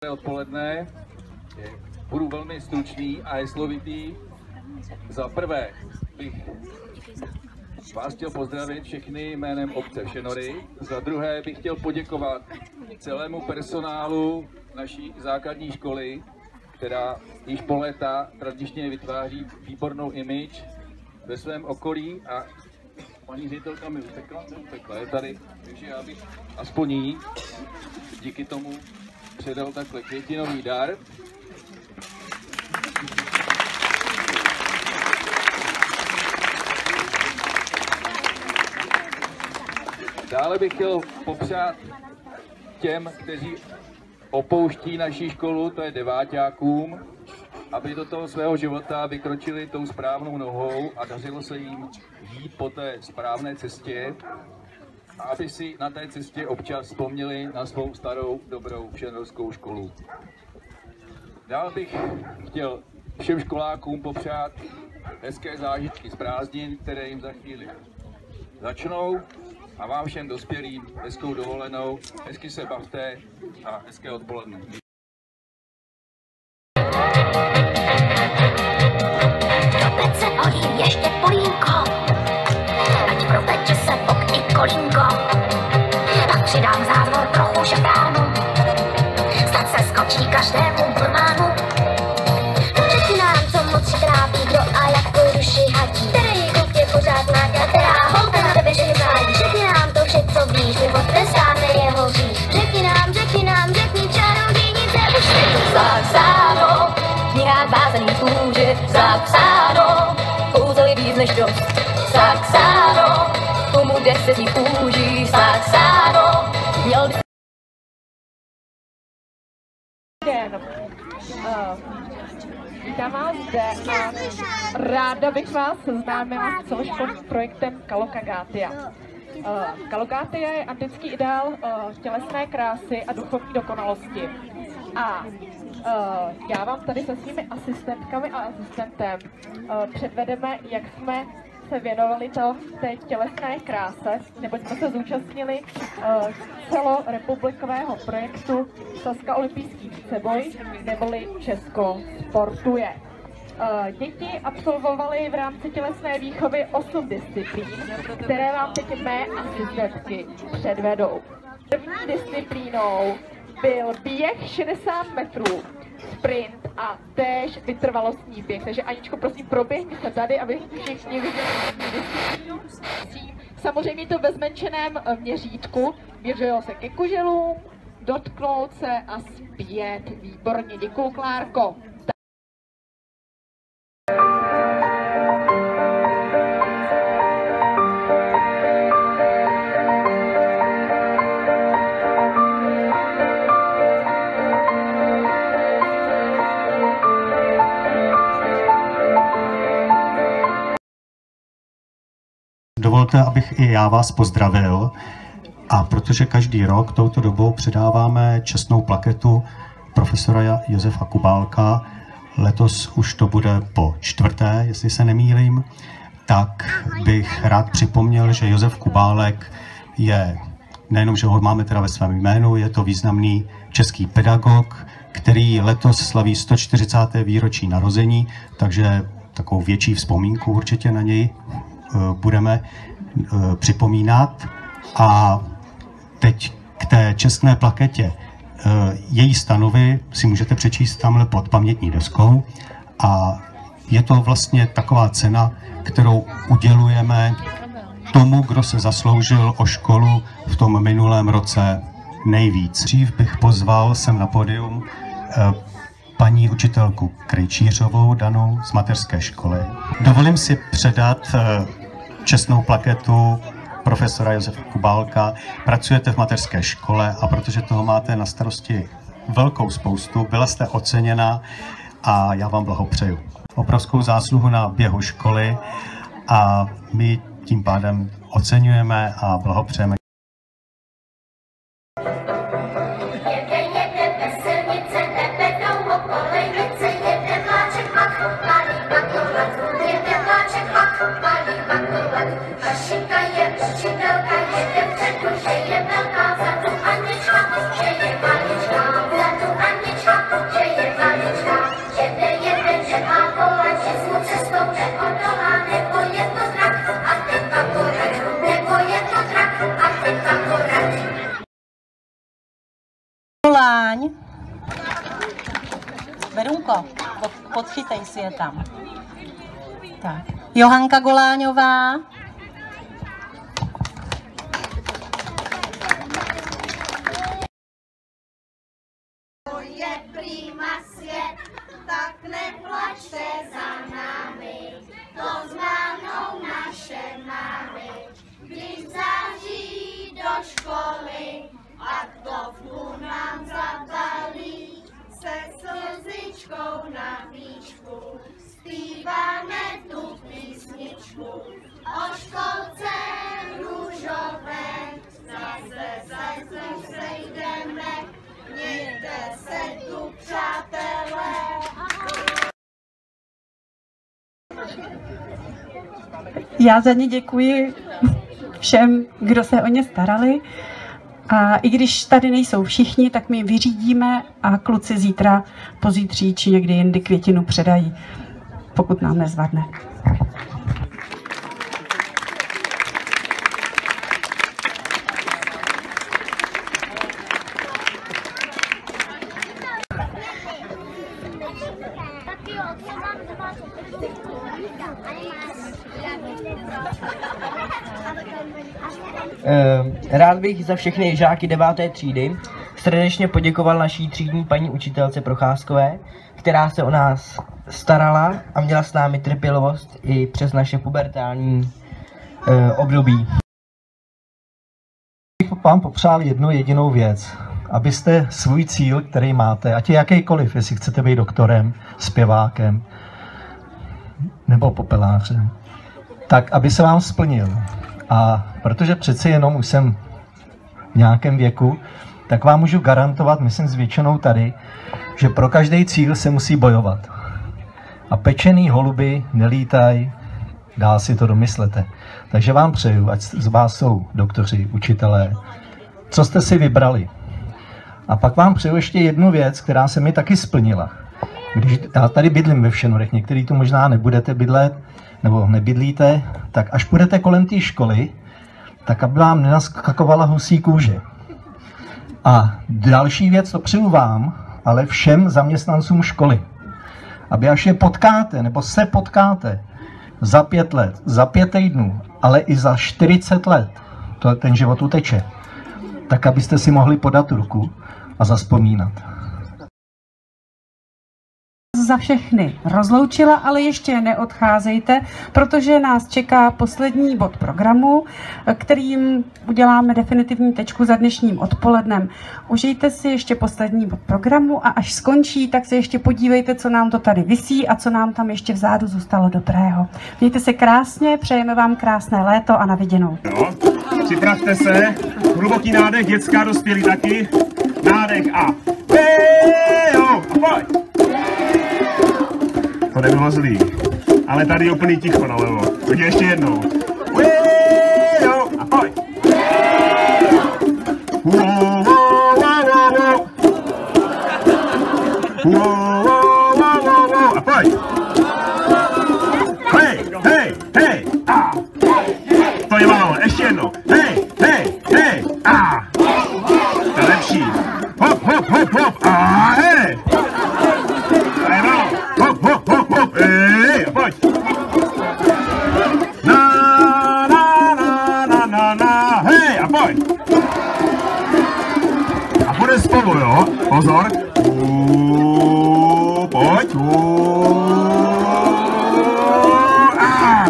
Odpoledne. Budu velmi stručný a heslovitý. Za prvé bych vás chtěl pozdravit všechny jménem obce Všenory. Za druhé bych chtěl poděkovat celému personálu naší základní školy, která již po léta tradičně vytváří výbornou image ve svém okolí a paní ředitelka mi utekla, je tady, takže já bych aspoň jí díky tomu předal takhle květinový dar. Dále bych chtěl popřát těm, kteří opouští naši školu, to je deváťákům, aby do toho svého života vykročili tou správnou nohou a dařilo se jim jít po té správné cestě a aby si na té cestě občas vzpomněli na svou starou dobrou všenorskou školu. Dál bych chtěl všem školákům popřát hezké zážitky z prázdnin, které jim za chvíli začnou, a vám všem dospělým hezkou dovolenou, hezky se bavte a hezké odpoledne. Pece olí ještě polínko, ať proteče se bok i kolínko, tak přidám zázvor trochu šafránu, snad se skočí každému burmánu. Řekni nám, co moc trápí, kdo a jak to duši hadí, který kluk je pořád mláďa, která holka na tebe ženy zájí. Řekni nám to vše, co víš, my potrestáme jeho hřích. Řekni nám, řekni čarodějnice, už je tu zapsáno, v knihách bázený kůže, zapsáno, kouzel je víc než dost, zapsáno, tomu 10 kůží, zapsáno, měl by... Vítám vás zde a ráda bych vás seznámila s celoškolním projektem Kalokagátia. Kalokagátia je antický ideál tělesné krásy a duchovní dokonalosti. A já vám tady se svými asistentkami a asistentem předvedeme, jak jsme se věnovali té tělesné kráse, nebo jsme se zúčastnili celorepublikového projektu Sazka olympijský víceboj, neboli Česko sportuje. Děti absolvovaly v rámci tělesné výchovy 8 disciplín, které vám teď mé asistentky předvedou. První disciplínou byl běh 60 metrů, sprint a též vytrvalostní běh. Takže Aničko, prosím, proběhni se tady, aby všichni viděli disciplínu. Samozřejmě to ve zmenšeném měřítku. Měřilo se ke kuželům, dotknout se a zpět. Výborně, děkuju, Klárko. Dovolte, abych i já vás pozdravil, a protože každý rok touto dobou předáváme čestnou plaketu profesora Josefa Kubálka, letos už to bude po 4., jestli se nemýlím, tak bych rád připomněl, že Josef Kubálek je, nejenom, že ho máme teda ve svém jménu, je to významný český pedagog, který letos slaví 140. výročí narození, takže takovou větší vzpomínku určitě na něj budeme připomínat. A teď k té čestné plaketě. Její stanovy si můžete přečíst tamhle pod pamětní deskou a je to vlastně taková cena, kterou udělujeme tomu, kdo se zasloužil o školu v tom minulém roce nejvíc. Dřív bych pozval sem na pódium paní učitelku Krejčířovou Danou z mateřské školy. Dovolím si předat čestnou plaketu profesora Josefa Kubálka. Pracujete v mateřské škole a protože toho máte na starosti velkou spoustu, byla jste oceněna a já vám blahopřeju. Obrovskou zásluhu na běhu školy a my tím pádem oceňujeme a blahopřejeme. Hašinka je učitelka, jede před, že je velká, za tu Anička, že je maličká, za tu Anička. Goláň. Verunko, podchytej si je tam. Tak. Johanka Goláňová. To je prima svět, tak neplačte za námi, to zmáhnou naše mámy. Když září do školy, a to v nám zabalí, se slzičkou na výšku, zpíváme tu písničku o školce růžové, zase sejdeme, mějte se tu, přátelé. Já za ně děkuji všem, kdo se o ně starali. A i když tady nejsou všichni, tak my jim vyřídíme a kluci zítra, pozítří či někdy jindy květinu předají, pokud nám nezvadne. Rád bych za všechny žáky 9. třídy srdečně poděkoval naší třídní paní učitelce Procházkové, která se o nás starala a měla s námi trpělivost i přes naše pubertální období. Bych vám popřál jednu jedinou věc, abyste svůj cíl, který máte, ať je jakýkoliv, jestli chcete být doktorem, zpěvákem nebo popelářem, tak aby se vám splnil. A protože přeci jenom už jsem v nějakém věku, tak vám můžu garantovat, myslím s většinou tady, že pro každý cíl se musí bojovat. A pečený holuby nelítají, dál si to domyslete. Takže vám přeju, ať z vás jsou doktoři, učitelé, co jste si vybrali. A pak vám přeju ještě jednu věc, která se mi taky splnila. Když já tady bydlím ve Všenorech, některý tu možná nebudete bydlet, nebo nebydlíte, tak až půjdete kolem té školy, tak aby vám nenaskakovala husí kůže. A další věc, to přeju vám, ale všem zaměstnancům školy, aby až je potkáte, nebo se potkáte za 5 let, za 5 týdnů, ale i za 40 let, ten život uteče, tak abyste si mohli podat ruku a zavzpomínat. Za všechny rozloučila, ale ještě neodcházejte, protože nás čeká poslední bod programu, kterým uděláme definitivní tečku za dnešním odpolednem. Užijte si ještě poslední bod programu a až skončí, tak se ještě podívejte, co nám to tady visí a co nám tam ještě vzadu zůstalo dobrého. Mějte se krásně, přejeme vám krásné léto a na viděnou. No, připravte se, hluboký nádech, dětská, dospělí taky, nádech a hejo, pojď! To nebylo zlý, ale tady je úplný ticho nalevo, takže ještě jednou. Hejo, a pojď! A pojď! Hej, hej, hej, a! To je málo, ještě jednou. Hej, hej, hej, a! To je lepší. Hop, hop, hop, hop, a hej! To je málo. Hop, hop, hop, hop, hej, a pojď! Na, na, na, na, na, na, hej, a pojď! A bude spolu, jo? Pozor. Pojď.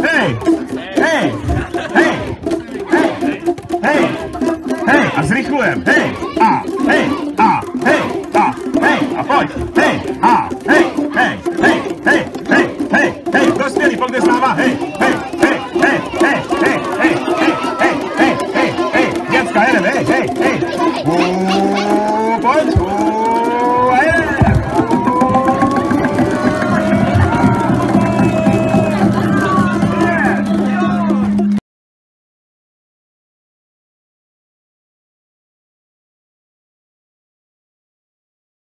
Hej, hej, hej, hej, hej, hej, a zrychlujem, hej, a, hej, a, hej, a, hej, a pojď, hej, a, hej, hej, hej, hej, hej, hej, hej, dospělý, pojďte s náma, hej, hej, hej, hej, hej, hej, hej, hej, hej, hej, hej, hej, děcka, jedeme, hej, hej, hej, pojď,